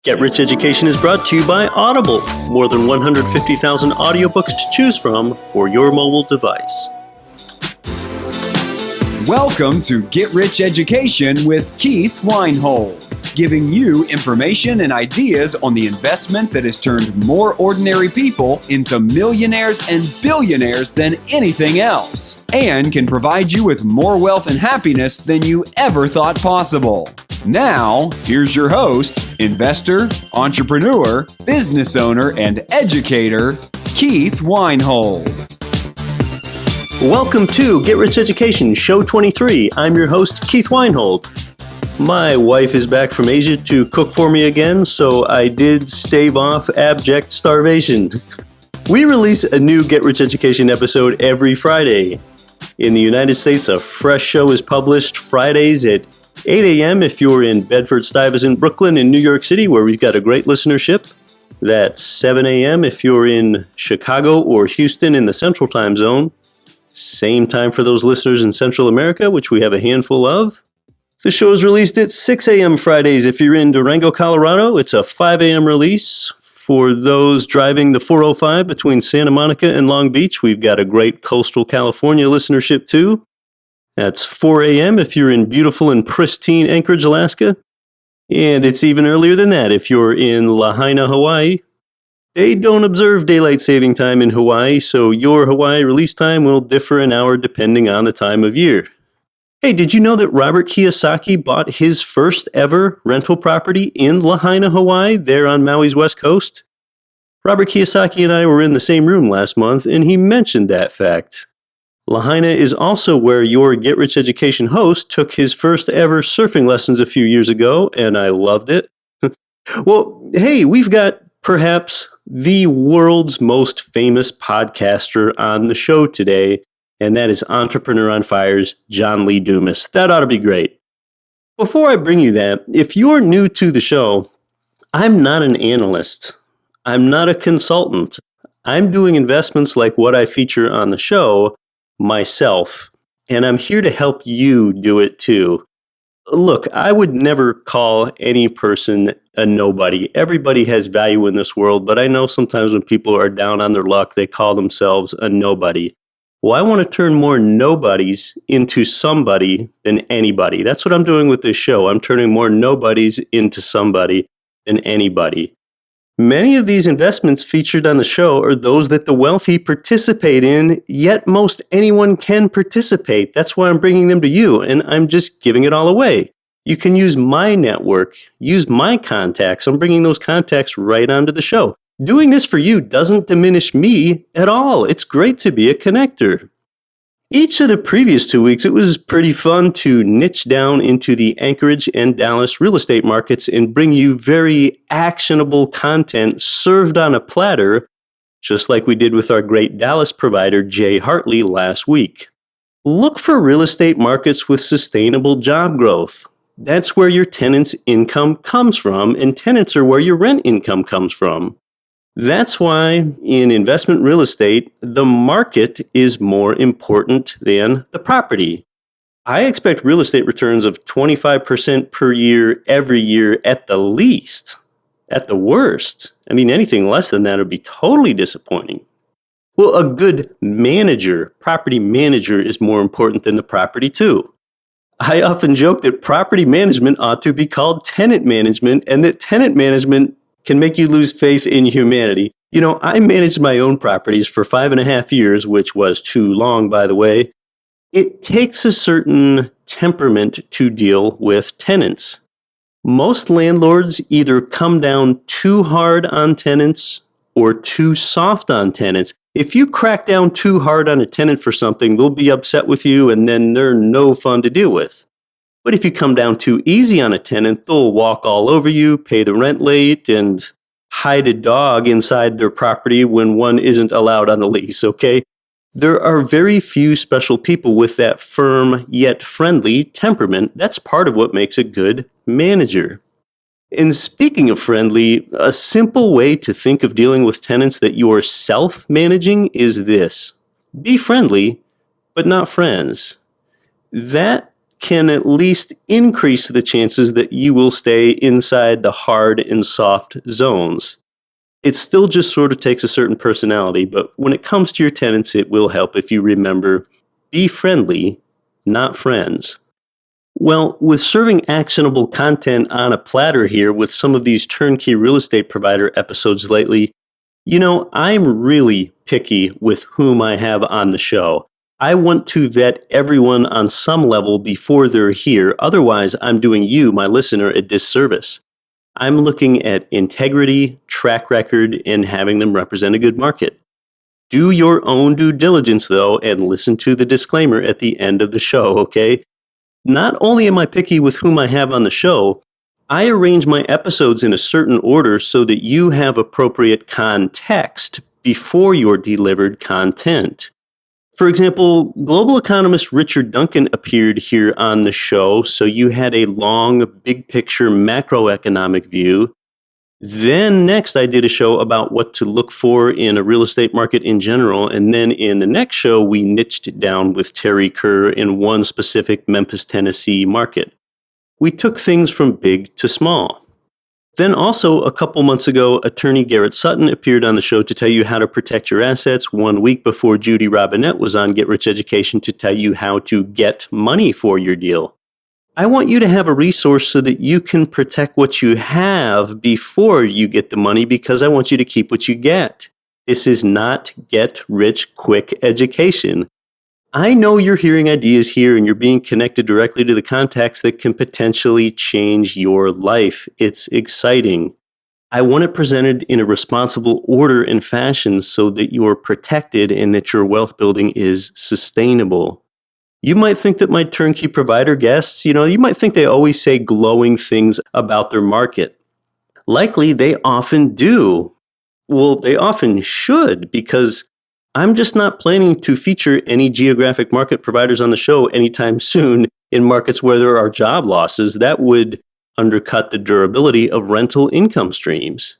Get Rich Education is brought to you by Audible. More than 150,000 audiobooks to choose from for your mobile device. Welcome to Get Rich Education with Keith Weinhold, giving you information and ideas on the investment that has turned more ordinary people into millionaires and billionaires than anything else, and can provide you with more wealth and happiness than you ever thought possible. Now, here's your host, investor, entrepreneur, business owner, and educator, Keith Weinhold. Welcome to Get Rich Education, Show 23. I'm your host, Keith Weinhold. My wife is back from Asia to cook for me again, so I did stave off abject starvation. We release a new Get Rich Education episode every Friday. In the United States, a fresh show is published Fridays at 8 a.m. if you're in Bedford-Stuyvesant, Brooklyn, in New York City, where we've got a great listenership. That's 7 a.m. if you're in Chicago or Houston in the Central Time Zone. Same time for those listeners in Central America, which we have a handful of. The show is released at 6 a.m. Fridays if you're in Durango, Colorado. It's a 5 a.m. release. For those driving the 405 between Santa Monica and Long Beach, we've got a great coastal California listenership too. That's 4 a.m. if you're in beautiful and pristine Anchorage, Alaska. And it's even earlier than that if you're in Lahaina, Hawaii. They don't observe daylight saving time in Hawaii, so your Hawaii release time will differ an hour depending on the time of year. Hey, did you know that Robert Kiyosaki bought his first ever rental property in Lahaina, Hawaii, there on Maui's west coast? Robert Kiyosaki and I were in the same room last month, and he mentioned that fact. Lahaina is also where your Get Rich Education host took his first ever surfing lessons a few years ago, and I loved it. Well, hey, we've got perhaps the world's most famous podcaster on the show today, and that is Entrepreneur on Fire's John Lee Dumas. That ought to be great. Before I bring you that, if you're new to the show, I'm not an analyst. I'm not a consultant. I'm doing investments like what I feature on the show myself, and I'm here to help you do it too. Look, I would never call any person a nobody. Everybody has value in this world, but I know sometimes when people are down on their luck, they call themselves a nobody. Well, I want to turn more nobodies into somebody than anybody. That's what I'm doing with this show. I'm turning more nobodies into somebody than anybody. Many of these investments featured on the show are those that the wealthy participate in, yet most anyone can participate. That's why I'm bringing them to you, and I'm just giving it all away. You can use my network, use my contacts. I'm bringing those contacts right onto the show. Doing this for you doesn't diminish me at all. It's great to be a connector. Each of the previous 2 weeks, it was pretty fun to niche down into the Anchorage and Dallas real estate markets and bring you very actionable content served on a platter, just like we did with our great Dallas provider, Jay Hartley, last week. Look for real estate markets with sustainable job growth. That's where your tenants' income comes from, and tenants are where your rent income comes from. That's why in investment real estate, the market is more important than the property. I expect real estate returns of 25% per year, every year at the least. At the worst, anything less than that would be totally disappointing. Well, a good manager, property manager, is more important than the property too. I often joke that property management ought to be called tenant management, and that tenant management can make you lose faith in humanity. You know, I managed my own properties for 5.5 years, which was too long, by the way. It takes a certain temperament to deal with tenants. Most landlords either come down too hard on tenants or too soft on tenants. If you crack down too hard on a tenant for something, they'll be upset with you, and then they're no fun to deal with. But if you come down too easy on a tenant, they'll walk all over you, pay the rent late, and hide a dog inside their property when one isn't allowed on the lease, okay? There are very few special people with that firm yet friendly temperament. That's part of what makes a good manager. And speaking of friendly, a simple way to think of dealing with tenants that you're self-managing is this. Be friendly, but not friends. That can at least increase the chances that you will stay inside the hard and soft zones. It still just sort of takes a certain personality, but when it comes to your tenants, it will help if you remember, be friendly, not friends. Well, with serving actionable content on a platter here with some of these turnkey real estate provider episodes lately, I'm really picky with whom I have on the show. I want to vet everyone on some level before they're here. Otherwise, I'm doing you, my listener, a disservice. I'm looking at integrity, track record, and having them represent a good market. Do your own due diligence, though, and listen to the disclaimer at the end of the show, okay? Not only am I picky with whom I have on the show, I arrange my episodes in a certain order so that you have appropriate context before your delivered content. For example, global economist Richard Duncan appeared here on the show, so you had a long, big picture macroeconomic view. Then next I did a show about what to look for in a real estate market in general, and then in the next show we niched it down with Terry Kerr in one specific Memphis, Tennessee market. We took things from big to small. Then also, a couple months ago, attorney Garrett Sutton appeared on the show to tell you how to protect your assets 1 week before Judy Robinette was on Get Rich Education to tell you how to get money for your deal. I want you to have a resource so that you can protect what you have before you get the money because I want you to keep what you get. This is not get rich quick education. I know you're hearing ideas here and you're being connected directly to the contacts that can potentially change your life. It's exciting. I want it presented in a responsible order and fashion so that you're protected and that your wealth building is sustainable. You might think that my turnkey provider guests, you might think they always say glowing things about their market. Likely they often do. Well, they often should because I'm just not planning to feature any geographic market providers on the show anytime soon in markets where there are job losses. That would undercut the durability of rental income streams.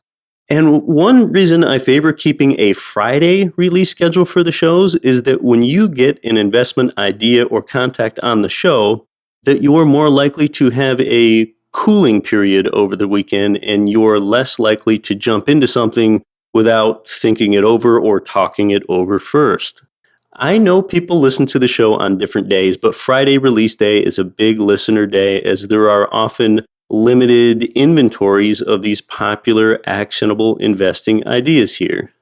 And one reason I favor keeping a Friday release schedule for the shows is that when you get an investment idea or contact on the show, that you're more likely to have a cooling period over the weekend and you're less likely to jump into something without thinking it over or talking it over first. I know people listen to the show on different days, but Friday release day is a big listener day as there are often limited inventories of these popular, actionable investing ideas here.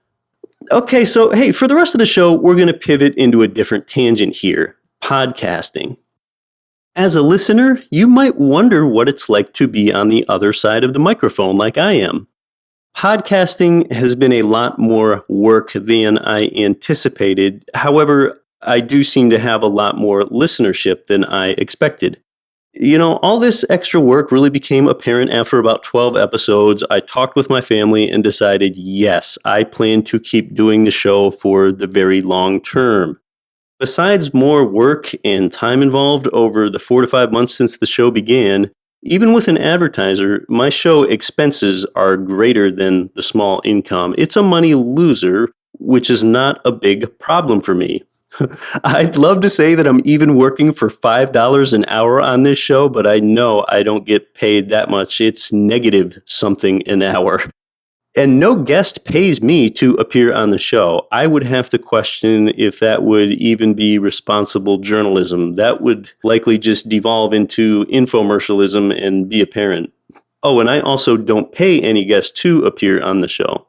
Okay, so hey, for the rest of the show, we're going to pivot into a different tangent here, podcasting. As a listener, you might wonder what it's like to be on the other side of the microphone like I am. Podcasting has been a lot more work than I anticipated. However, I do seem to have a lot more listenership than I expected. All this extra work really became apparent after about 12 episodes. I talked with my family and decided, yes, I plan to keep doing the show for the very long term. Besides more work and time involved over the 4 to 5 months since the show began, even with an advertiser, my show expenses are greater than the small income. It's a money loser, which is not a big problem for me. I'd love to say that I'm even working for $5 an hour on this show, but I know I don't get paid that much. It's negative something an hour. And no guest pays me to appear on the show. I would have to question if that would even be responsible journalism. That would likely just devolve into infomercialism and be apparent. Oh, and I also don't pay any guests to appear on the show.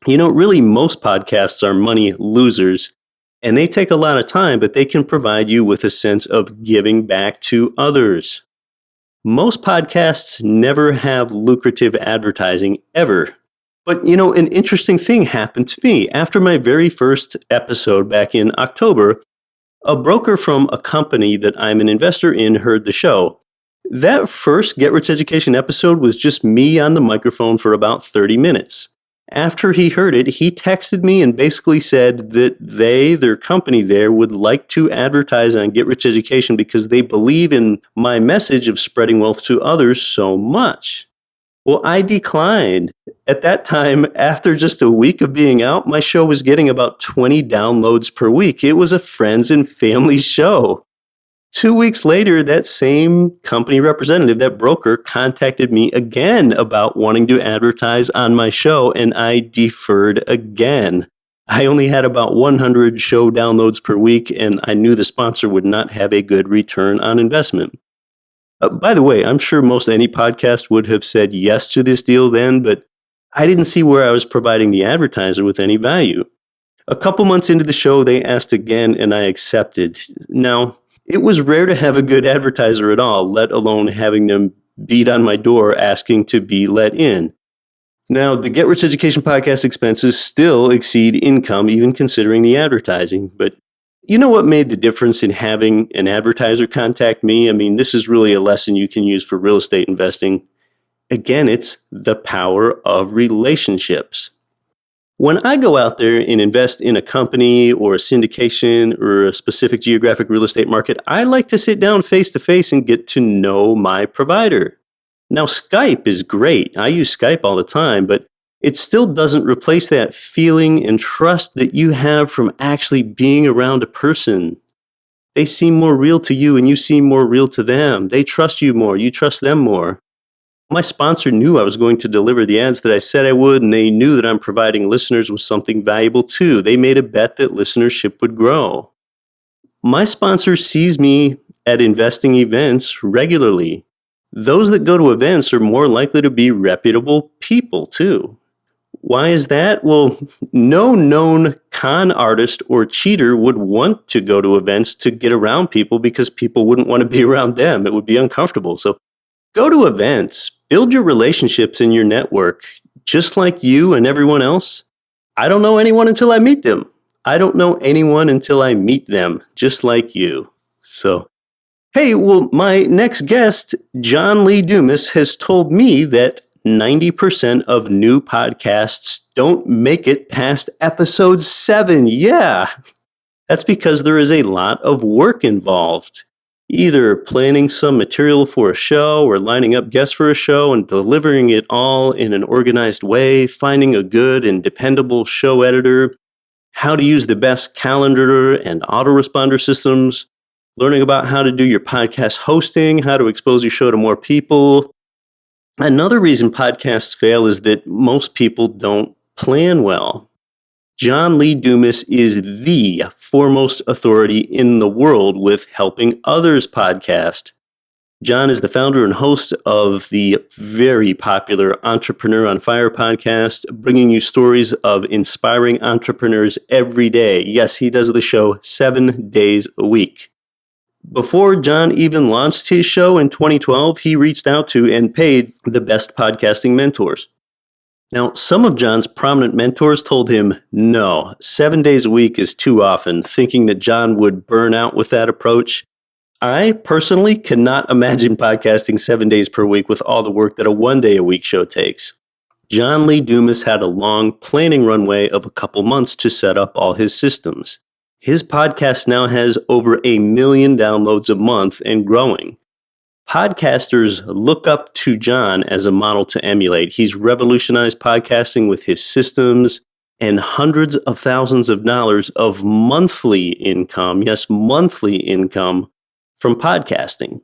Really most podcasts are money losers, and they take a lot of time, but they can provide you with a sense of giving back to others. Most podcasts never have lucrative advertising ever. But, an interesting thing happened to me. After my very first episode back in October, a broker from a company that I'm an investor in heard the show. That first Get Rich Education episode was just me on the microphone for about 30 minutes. After he heard it, he texted me and basically said that their company there, would like to advertise on Get Rich Education because they believe in my message of spreading wealth to others so much. Well, I declined. At that time, after just a week of being out, my show was getting about 20 downloads per week. It was a friends and family show. 2 weeks later, that same company representative, that broker, contacted me again about wanting to advertise on my show, and I deferred again. I only had about 100 show downloads per week, and I knew the sponsor would not have a good return on investment. By the way, I'm sure most any podcast would have said yes to this deal then, but I didn't see where I was providing the advertiser with any value. A couple months into the show, they asked again, and I accepted. Now, it was rare to have a good advertiser at all, let alone having them beat on my door asking to be let in. Now, the Get Rich Education podcast expenses still exceed income, even considering the advertising. But you know what made the difference in having an advertiser contact me? I mean, this is really a lesson you can use for real estate investing. Again, it's the power of relationships. When I go out there and invest in a company or a syndication or a specific geographic real estate market, I like to sit down face to face and get to know my provider. Now, Skype is great. I use Skype all the time, but it still doesn't replace that feeling and trust that you have from actually being around a person. They seem more real to you and you seem more real to them. They trust you more. You trust them more. My sponsor knew I was going to deliver the ads that I said I would, and they knew that I'm providing listeners with something valuable too. They made a bet that listenership would grow. My sponsor sees me at investing events regularly. Those that go to events are more likely to be reputable people too. Why is that? Well, no known con artist or cheater would want to go to events to get around people because people wouldn't want to be around them. It would be uncomfortable. So go to events. Build your relationships in your network, just like you and everyone else. I don't know anyone until I meet them. I don't know anyone until I meet them, just like you. So, hey, well, my next guest, John Lee Dumas, has told me that 90% of new podcasts don't make it past episode 7. Yeah, that's because there is a lot of work involved. Either planning some material for a show or lining up guests for a show and delivering it all in an organized way, finding a good and dependable show editor, how to use the best calendar and autoresponder systems, learning about how to do your podcast hosting, how to expose your show to more people. Another reason podcasts fail is that most people don't plan well. John Lee Dumas is the foremost authority in the world with helping others podcast. John is the founder and host of the very popular Entrepreneur on Fire podcast, bringing you stories of inspiring entrepreneurs every day. Yes, he does the show 7 days a week. Before John even launched his show in 2012, he reached out to and paid the best podcasting mentors. Now, some of John's prominent mentors told him, no, 7 days a week is too often, thinking that John would burn out with that approach. I personally cannot imagine podcasting 7 days per week with all the work that a 1 day a week show takes. John Lee Dumas had a long planning runway of a couple months to set up all his systems. His podcast now has over 1 million downloads a month and growing. Podcasters look up to John as a model to emulate. He's revolutionized podcasting with his systems and hundreds of thousands of dollars of monthly income, yes, monthly income from podcasting.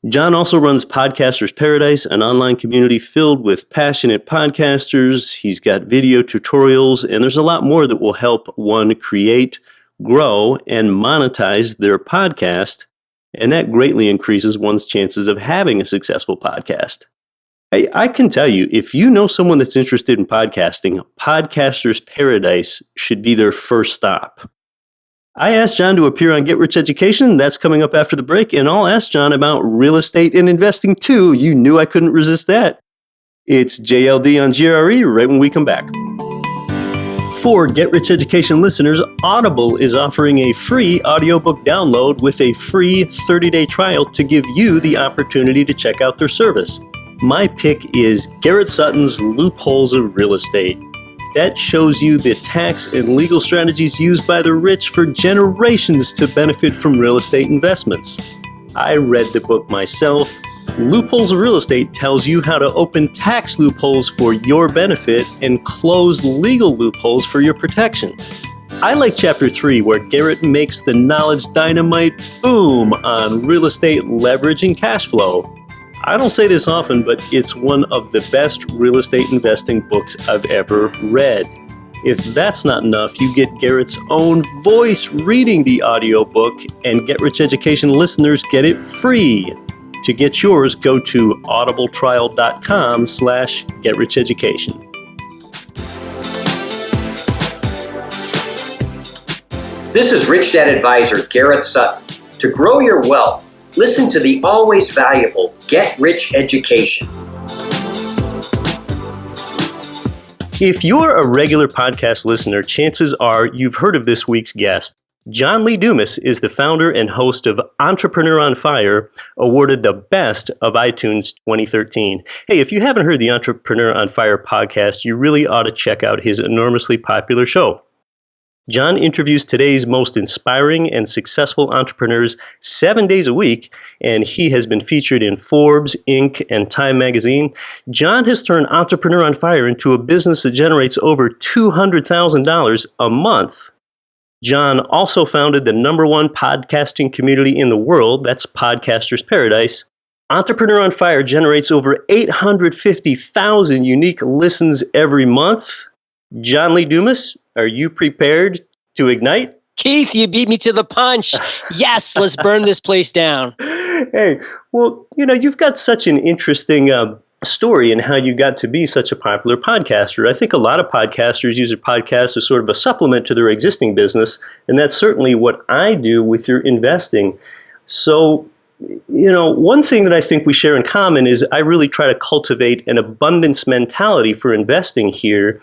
John also runs Podcasters Paradise, an online community filled with passionate podcasters. He's got video tutorials, and there's a lot more that will help one create, grow, and monetize their podcast. And that greatly increases one's chances of having a successful podcast. I can tell you, if you know someone that's interested in podcasting, Podcasters Paradise should be their first stop. I asked John to appear on Get Rich Education. That's coming up after the break. And I'll ask John about real estate and investing too. You knew I couldn't resist that. It's JLD on GRE right when we come back. For Get Rich Education listeners, Audible is offering a free audiobook download with a free 30-day trial to give you the opportunity to check out their service. My pick is Garrett Sutton's Loopholes of Real Estate. That shows you the tax and legal strategies used by the rich for generations to benefit from real estate investments. I read the book myself. Loopholes of Real Estate tells you how to open tax loopholes for your benefit and close legal loopholes for your protection. I like Chapter 3, where Garrett makes the knowledge dynamite boom on real estate leverage and cash flow. I don't say this often, but it's one of the best real estate investing books I've ever read. If that's not enough, you get Garrett's own voice reading the audiobook, and Get Rich Education listeners get it free. To get yours, go to audibletrial.com/getricheducation. This is Rich Dad Advisor Garrett Sutton. To grow your wealth, listen to the always valuable Get Rich Education. If you're a regular podcast listener, chances are you've heard of this week's guest. John Lee Dumas is the founder and host of Entrepreneur on Fire, awarded the Best of iTunes 2013. Hey, if you haven't heard the Entrepreneur on Fire podcast, you really ought to check out his enormously popular show. John interviews today's most inspiring and successful entrepreneurs 7 days a week, and he has been featured in Forbes, Inc., and Time magazine. John has turned Entrepreneur on Fire into a business that generates over $200,000 a month. John also founded the #1 podcasting community in the world, that's Podcasters Paradise. Entrepreneur on Fire generates over 850,000 unique listens every month. John Lee Dumas, are you prepared to ignite? Keith, you beat me to the punch. Yes, let's burn this place down. Hey, well, you've got such an interesting story in how you got to be such a popular podcaster. I think a lot of podcasters use a podcast as sort of a supplement to their existing business, and that's certainly what I do with your investing. So, one thing that I think we share in common is I really try to cultivate an abundance mentality for investing here.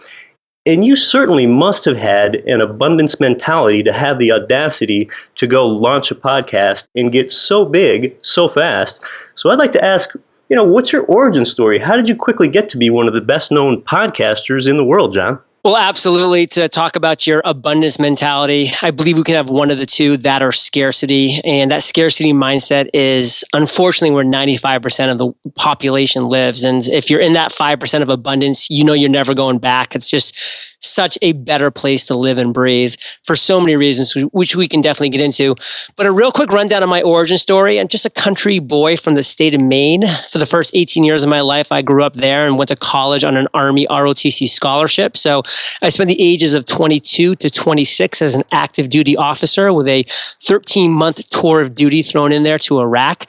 And you certainly must have had an abundance mentality to have the audacity to go launch a podcast and get so big so fast. So I'd like to ask, what's your origin story? How did you quickly get to be one of the best known podcasters in the world, John? Well, absolutely. To talk about your abundance mentality, I believe we can have one of the two, that or scarcity. And that scarcity mindset is, unfortunately, where 95% of the population lives. And if you're in that 5% of abundance, you're never going back. It's just such a better place to live and breathe for so many reasons, which we can definitely get into. But a real quick rundown of my origin story. I'm just a country boy from the state of Maine. For the first 18 years of my life, I grew up there and went to college on an Army ROTC scholarship. So I spent the ages of 22 to 26 as an active duty officer with a 13-month tour of duty thrown in there to Iraq.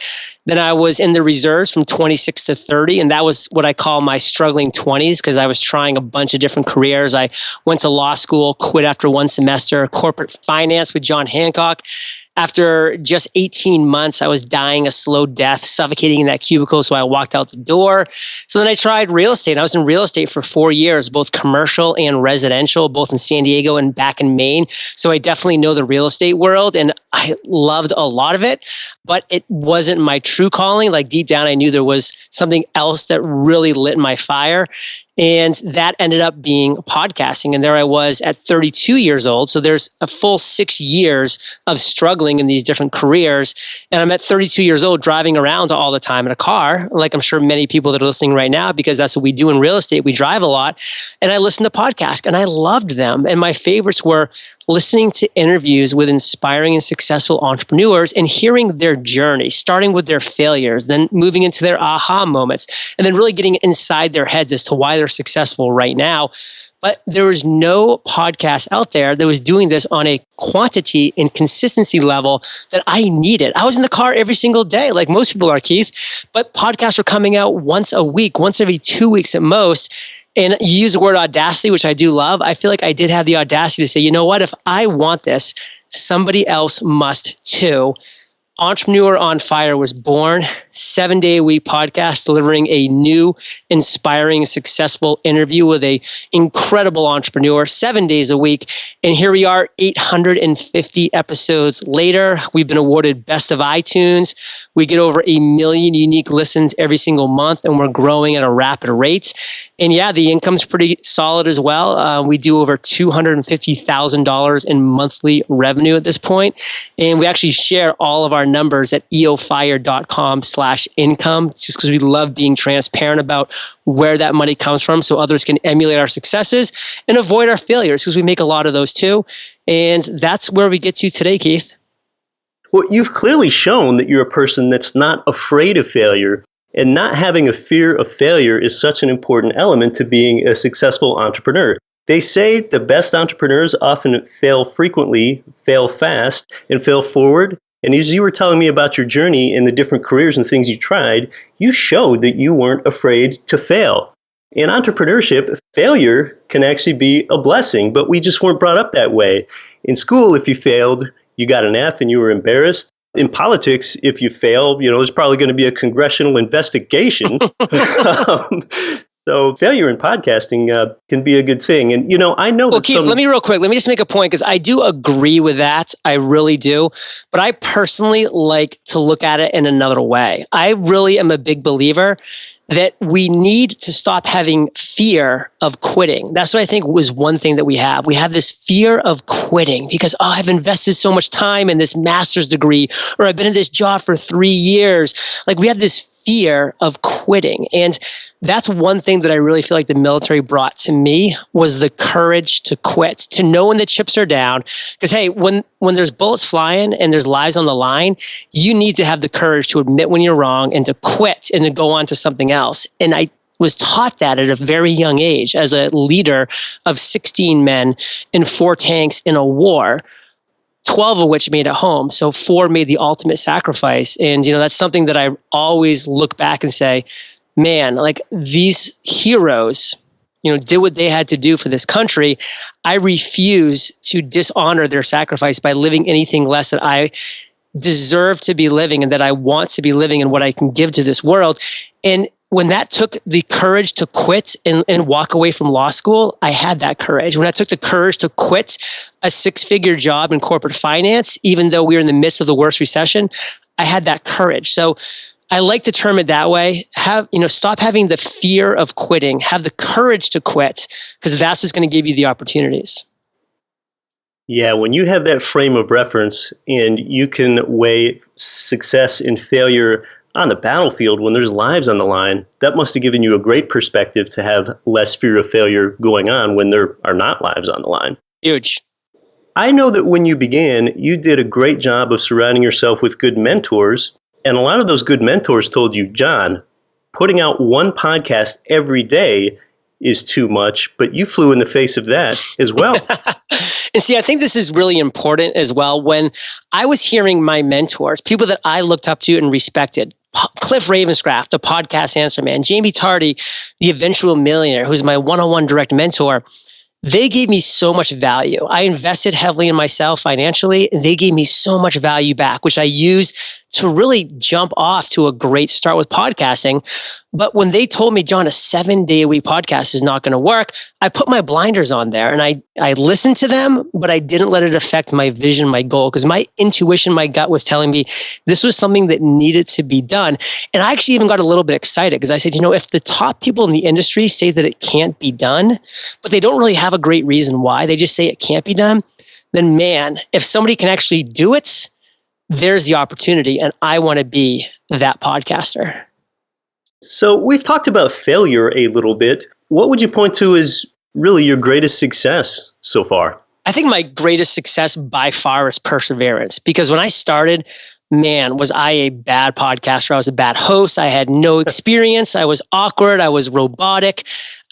Then I was in the reserves from 26 to 30, and that was what I call my struggling 20s because I was trying a bunch of different careers. I went to law school, quit after one semester, corporate finance with John Hancock. After just 18 months, I was dying a slow death, suffocating in that cubicle, so I walked out the door. So then I tried real estate. I was in real estate for 4 years, both commercial and residential, both in San Diego and back in Maine. So I definitely know the real estate world, and I loved a lot of it, but it wasn't my true calling. Like deep down, I knew there was something else that really lit my fire. And that ended up being podcasting. And there I was at 32 years old. So there's a full 6 years of struggling in these different careers. And I'm at 32 years old driving around all the time in a car, like I'm sure many people that are listening right now, because that's what we do in real estate. We drive a lot. And I listened to podcasts and I loved them. And my favorites were listening to interviews with inspiring and successful entrepreneurs and hearing their journey, starting with their failures, then moving into their aha moments, and then really getting inside their heads as to why they're successful right now. But there was no podcast out there that was doing this on a quantity and consistency level that I needed. I was in the car every single day, like most people are, Keith, but podcasts were coming out once a week, once every 2 weeks at most. And you use the word audacity, which I do love. I feel like I did have the audacity to say, you know what, if I want this, somebody else must too. Entrepreneur on Fire was born, 7-day-a-week podcast delivering a new, inspiring, successful interview with a incredible entrepreneur 7 days a week. And here we are, 850 episodes later. We've been awarded Best of iTunes. We get over 1 million unique listens every single month, and we're growing at a rapid rate. And yeah, the income's pretty solid as well. We do over $250,000 in monthly revenue at this point. And we actually share all of our numbers at eofire.com/income, just because we love being transparent about where that money comes from so others can emulate our successes and avoid our failures, because we make a lot of those too. And that's where we get to today, Keith. Well, you've clearly shown that you're a person that's not afraid of failure. And not having a fear of failure is such an important element to being a successful entrepreneur. They say the best entrepreneurs often fail frequently, fail fast, and fail forward. And as you were telling me about your journey and the different careers and things you tried, you showed that you weren't afraid to fail. In entrepreneurship, failure can actually be a blessing, but we just weren't brought up that way. In school, if you failed, you got an F and you were embarrassed. In politics, if you fail, there's probably going to be a congressional investigation. So failure in podcasting can be a good thing. And, I know that Keith, let me real quick. Let me just make a point, because I do agree with that. I really do. But I personally like to look at it in another way. I really am a big believer that we need to stop having fear of quitting. That's what I think was one thing that we have. We have this fear of quitting because, I've invested so much time in this master's degree, or I've been in this job for 3 years. Like, we have this fear of quitting. And that's one thing that I really feel like the military brought to me, was the courage to quit, to know when the chips are down. Because, hey, when there's bullets flying and there's lives on the line, you need to have the courage to admit when you're wrong and to quit and to go on to something else. And I was taught that at a very young age as a leader of 16 men in 4 tanks in a war, 12 of which made it home. So 4 made the ultimate sacrifice. And, that's something that I always look back and say, man, like, these heroes, did what they had to do for this country. I refuse to dishonor their sacrifice by living anything less that I deserve to be living and that I want to be living and what I can give to this world. And when that took the courage to quit and walk away from law school, I had that courage. When I took the courage to quit a 6-figure job in corporate finance, even though we were in the midst of the worst recession, I had that courage. So I like to term it that way. Stop having the fear of quitting. Have the courage to quit, because that's what's going to give you the opportunities. Yeah, when you have that frame of reference and you can weigh success and failure on the battlefield when there's lives on the line, that must have given you a great perspective to have less fear of failure going on when there are not lives on the line. Huge. I know that when you began, you did a great job of surrounding yourself with good mentors. And a lot of those good mentors told you, John, putting out one podcast every day is too much, but you flew in the face of that as well. And see, I think this is really important as well. When I was hearing my mentors, people that I looked up to and respected, Cliff Ravenscraft, the podcast answer man, Jamie Tardy, the eventual millionaire, who's my one-on-one direct mentor, they gave me so much value. I invested heavily in myself financially, and they gave me so much value back, which I used to really jump off to a great start with podcasting. But when they told me, John, a 7-day-a-week podcast is not going to work, I put my blinders on there and I listened to them, but I didn't let it affect my vision, my goal, because my intuition, my gut was telling me this was something that needed to be done. And I actually even got a little bit excited because I said, if the top people in the industry say that it can't be done, but they don't really have a great reason why, they just say it can't be done, then man, if somebody can actually do it, there's the opportunity. And I want to be that podcaster. So we've talked about failure a little bit. What would you point to as really your greatest success so far? I think my greatest success by far is perseverance, because when I started, man, was I a bad podcaster. I was a bad host. I had no experience. I was awkward. I was robotic.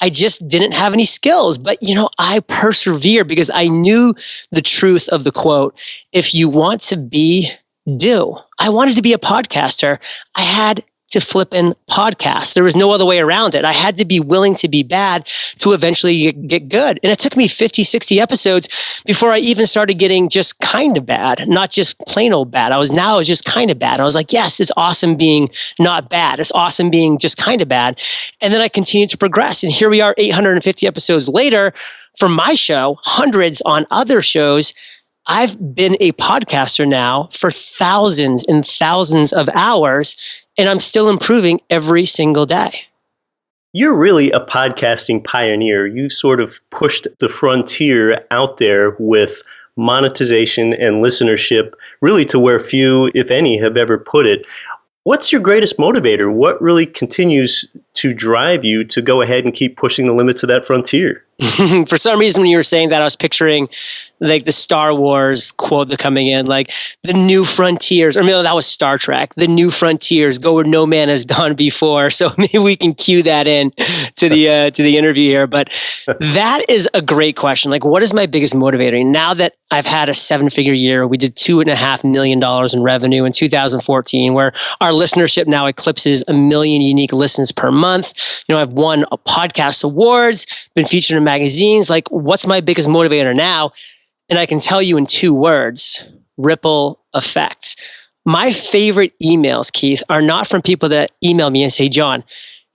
I just didn't have any skills. But, I persevered because I knew the truth of the quote, if you want to be, do. I wanted to be a podcaster. I had to flip in podcasts. There was no other way around it. I had to be willing to be bad to eventually get good. And it took me 50, 60 episodes before I even started getting just kind of bad, not just plain old bad. I was just kind of bad. I was like, yes, it's awesome being not bad. It's awesome being just kind of bad. And then I continued to progress. And here we are 850 episodes later for my show, hundreds on other shows. I've been a podcaster now for thousands and thousands of hours, and I'm still improving every single day. You're really a podcasting pioneer. You sort of pushed the frontier out there with monetization and listenership, really to where few, if any, have ever put it. What's your greatest motivator? What really continues to drive you to go ahead and keep pushing the limits of that frontier? For some reason, when you were saying that, I was picturing like the Star Wars quote that coming in, like the new frontiers, or maybe that was Star Trek, the new frontiers, go where no man has gone before. So maybe we can cue that in to the interview here. But that is a great question. Like, what is my biggest motivator? Now that I've had a 7-figure year, we did $2.5 million in revenue in 2014, where our listenership now eclipses 1 million unique listens per month. I've won a podcast awards, been featured in magazines. Like, what's my biggest motivator now? And I can tell you in 2 words: ripple effects. My favorite emails, Keith, are not from people that email me and say, John,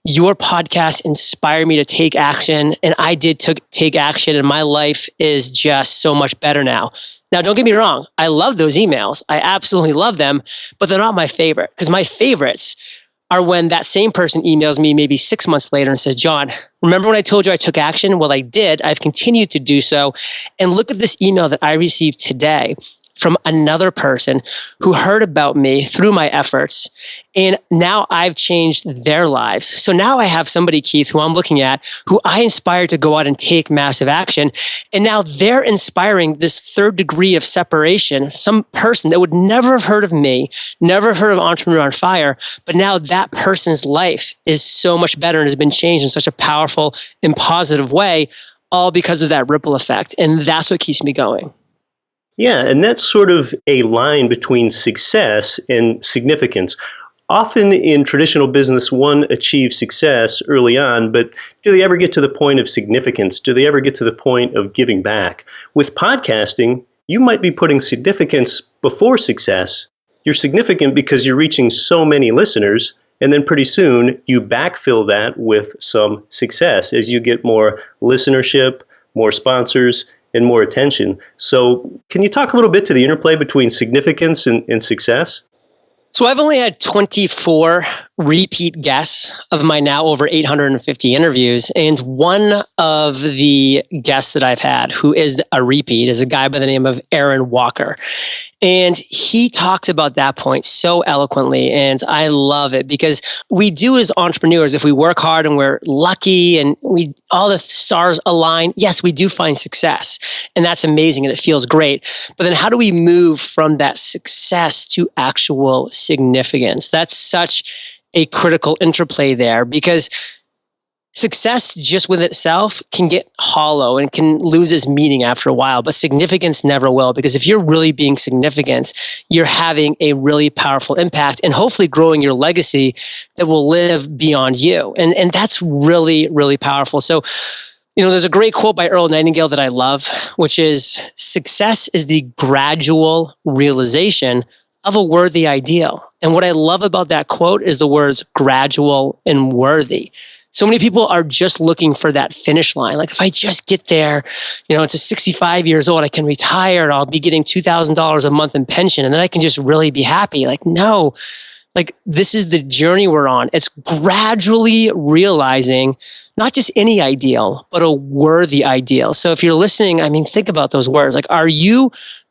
your podcast inspired me to take action, and I did take action, and my life is just so much better now. Now, don't get me wrong. I love those emails. I absolutely love them, but they're not my favorite, because my favorites are when that same person emails me maybe 6 months later and says, John, remember when I told you I took action? Well, I did. I've continued to do so. And look at this email that I received today from another person who heard about me through my efforts. And now I've changed their lives. So now I have somebody, Keith, who I'm looking at, who I inspired to go out and take massive action. And now they're inspiring this 3rd degree of separation, some person that would never have heard of me, never heard of Entrepreneur on Fire. But now that person's life is so much better and has been changed in such a powerful and positive way, all because of that ripple effect. And that's what keeps me going. Yeah, and that's sort of a line between success and significance. Often in traditional business, one achieves success early on, but do they ever get to the point of significance? Do they ever get to the point of giving back? With podcasting, you might be putting significance before success. You're significant because you're reaching so many listeners, and then pretty soon you backfill that with some success as you get more listenership, more sponsors, and more attention. So can you talk a little bit to the interplay between significance and success? So I've only had 24 repeat guests of my now over 850 interviews. And one of the guests that I've had who is a repeat is a guy by the name of Aaron Walker. And he talks about that point so eloquently. And I love it because we do as entrepreneurs, if we work hard and we're lucky and all the stars align, yes, we do find success. And that's amazing and it feels great. But then how do we move from that success to actual significance? That's such a critical interplay there because success just with itself can get hollow and can lose its meaning after a while, but significance never will. Because if you're really being significant, you're having a really powerful impact and hopefully growing your legacy that will live beyond you. And that's really, really powerful. So, there's a great quote by Earl Nightingale that I love, which is, success is the gradual realization of a worthy ideal. And what I love about that quote is the words gradual and worthy. So many people are just looking for that finish line. Like, if I just get there, to 65 years old, I can retire, I'll be getting $2,000 a month in pension, and then I can just really be happy. Like, no, this is the journey we're on. It's gradually realizing not just any ideal, but a worthy ideal. So if you're listening, think about those words. Like, are you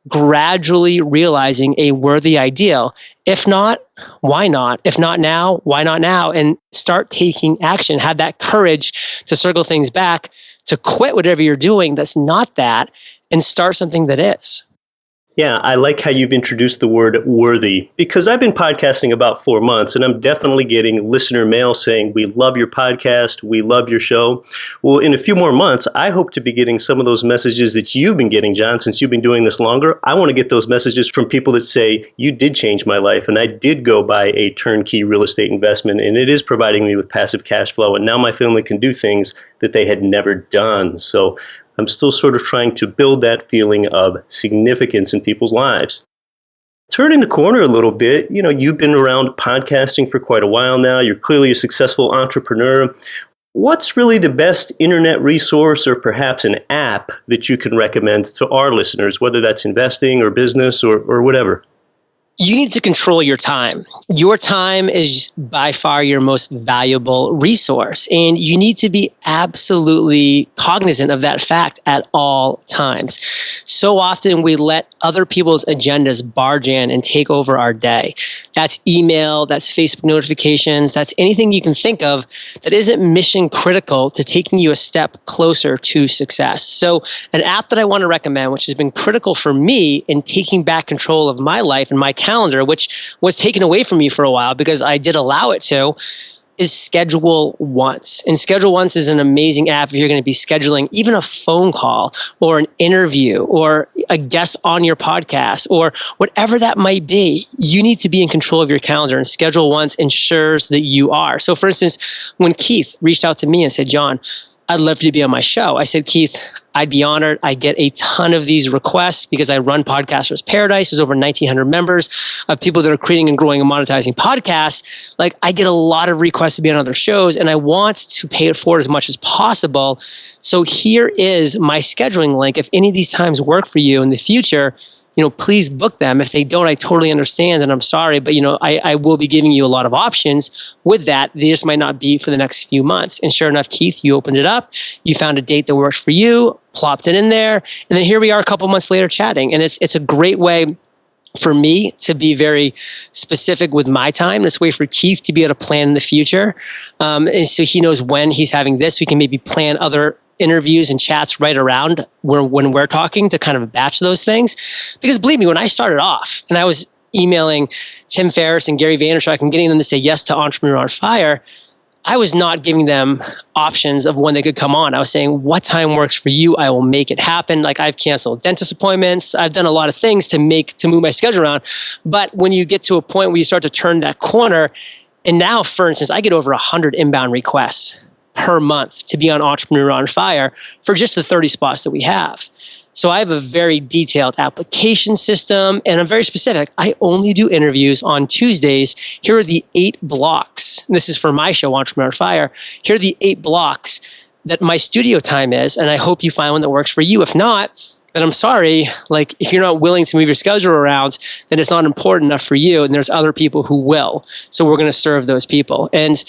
gradually realizing a worthy ideal? If not, why not? If not now, why not now? And start taking action. Have that courage to circle things back, to quit whatever you're doing that's not that, and start something that is. Yeah, I like how you've introduced the word worthy, because I've been podcasting about 4 months and I'm definitely getting listener mail saying, we love your podcast, we love your show. Well, in a few more months, I hope to be getting some of those messages that you've been getting, John, since you've been doing this longer. I want to get those messages from people that say, you did change my life and I did go buy a turnkey real estate investment and it is providing me with passive cash flow. And now my family can do things that they had never done. So I'm still sort of trying to build that feeling of significance in people's lives. Turning the corner a little bit, you've been around podcasting for quite a while now. You're clearly a successful entrepreneur. What's really the best internet resource or perhaps an app that you can recommend to our listeners, whether that's investing or business or whatever? You need to control your time. Your time is by far your most valuable resource, and you need to be absolutely cognizant of that fact at all times. So often we let other people's agendas barge in and take over our day. That's email, that's Facebook notifications, that's anything you can think of that isn't mission critical to taking you a step closer to success. So an app that I want to recommend, which has been critical for me in taking back control of my life and my calendar, which was taken away from me for a while because I did allow it to, is Schedule Once. And Schedule Once is an amazing app if you're going to be scheduling even a phone call or an interview or a guest on your podcast or whatever that might be. You need to be in control of your calendar, and Schedule Once ensures that you are. So for instance, when Keith reached out to me and said, John, I'd love for you to be on my show, I said, Keith, I'd be honored. I get a ton of these requests because I run Podcasters Paradise. There's over 1,900 members of people that are creating and growing and monetizing podcasts. Like, I get a lot of requests to be on other shows, and I want to pay it forward as much as possible. So here is my scheduling link. If any of these times work for you in the future, please book them. If they don't, I totally understand, and I'm sorry, but I will be giving you a lot of options with that. They just might not be for the next few months. And sure enough, Keith, you opened it up, you found a date that works for you, plopped it in there, and then here we are a couple months later chatting. And it's a great way for me to be very specific with my time. This way for Keith to be able to plan in the future. And so he knows when he's having this. We can maybe plan other interviews and chats right around when we're talking to kind of batch those things. Because believe me, when I started off and I was emailing Tim Ferriss and Gary Vaynerchuk and getting them to say yes to Entrepreneur on Fire, I was not giving them options of when they could come on. I was saying, what time works for you? I will make it happen. Like, I've canceled dentist appointments. I've done a lot of things to move my schedule around. But when you get to a point where you start to turn that corner, and now, for instance, I get over 100 inbound requests per month to be on Entrepreneur on Fire for just the 30 spots that we have. So I have a very detailed application system, and I'm very specific. I only do interviews on Tuesdays. Here are the 8 blocks. And this is for my show, Entrepreneur on Fire. Here are the 8 blocks that my studio time is, and I hope you find one that works for you. If not, then I'm sorry. Like, if you're not willing to move your schedule around, then it's not important enough for you, and there's other people who will. So we're going to serve those people. And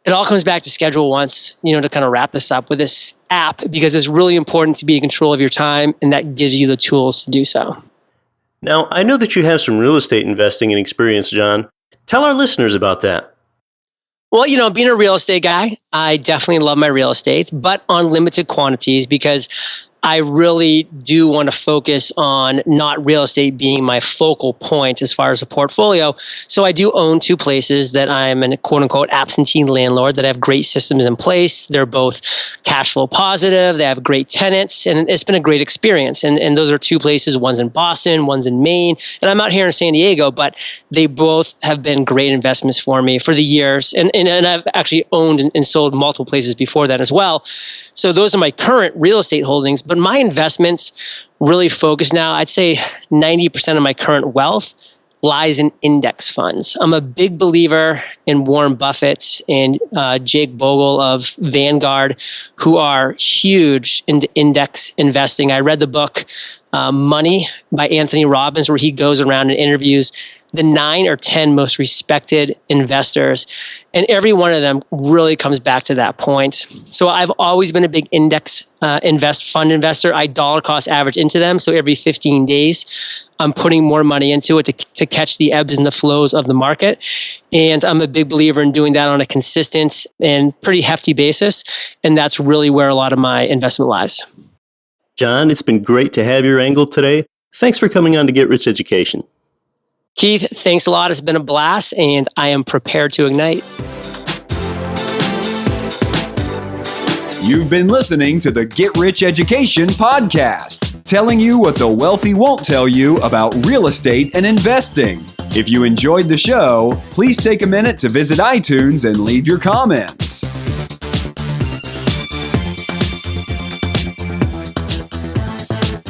it all comes back to Schedule Once, to kind of wrap this up with this app, because it's really important to be in control of your time, and that gives you the tools to do so. Now, I know that you have some real estate investing and experience, John. Tell our listeners about that. Well, being a real estate guy, I definitely love my real estate, but on limited quantities, because I really do want to focus on not real estate being my focal point as far as a portfolio. So I do own 2 places that I'm a quote unquote absentee landlord that have great systems in place. They're both cash flow positive. They have great tenants, and it's been a great experience. And those are 2 places. One's in Boston, one's in Maine, and I'm out here in San Diego, but they both have been great investments for me for the years. And I've actually owned and sold multiple places before that as well. So those are my current real estate holdings, but my investments really focus now. I'd say 90% of my current wealth lies in index funds. I'm a big believer in Warren Buffett and Jake Bogle of Vanguard, who are huge into index investing. I read the book Money by Anthony Robbins, where he goes around and interviews the 9 or 10 most respected investors. And every one of them really comes back to that point. So I've always been a big index fund investor. I dollar cost average into them. So every 15 days, I'm putting more money into it to catch the ebbs and the flows of the market. And I'm a big believer in doing that on a consistent and pretty hefty basis. And that's really where a lot of my investment lies. John, it's been great to have your angle today. Thanks for coming on to Get Rich Education. Keith, thanks a lot. It's been a blast, and I am prepared to ignite. You've been listening to the Get Rich Education podcast, telling you what the wealthy won't tell you about real estate and investing. If you enjoyed the show, please take a minute to visit iTunes and leave your comments.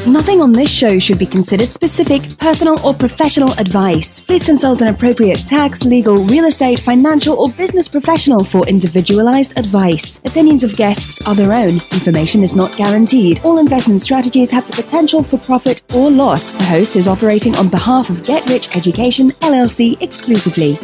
Nothing on this show should be considered specific, personal, or professional advice. Please consult an appropriate tax, legal, real estate, financial, or business professional for individualized advice. Opinions of guests are their own. Information is not guaranteed. All investment strategies have the potential for profit or loss. The host is operating on behalf of Get Rich Education, LLC exclusively.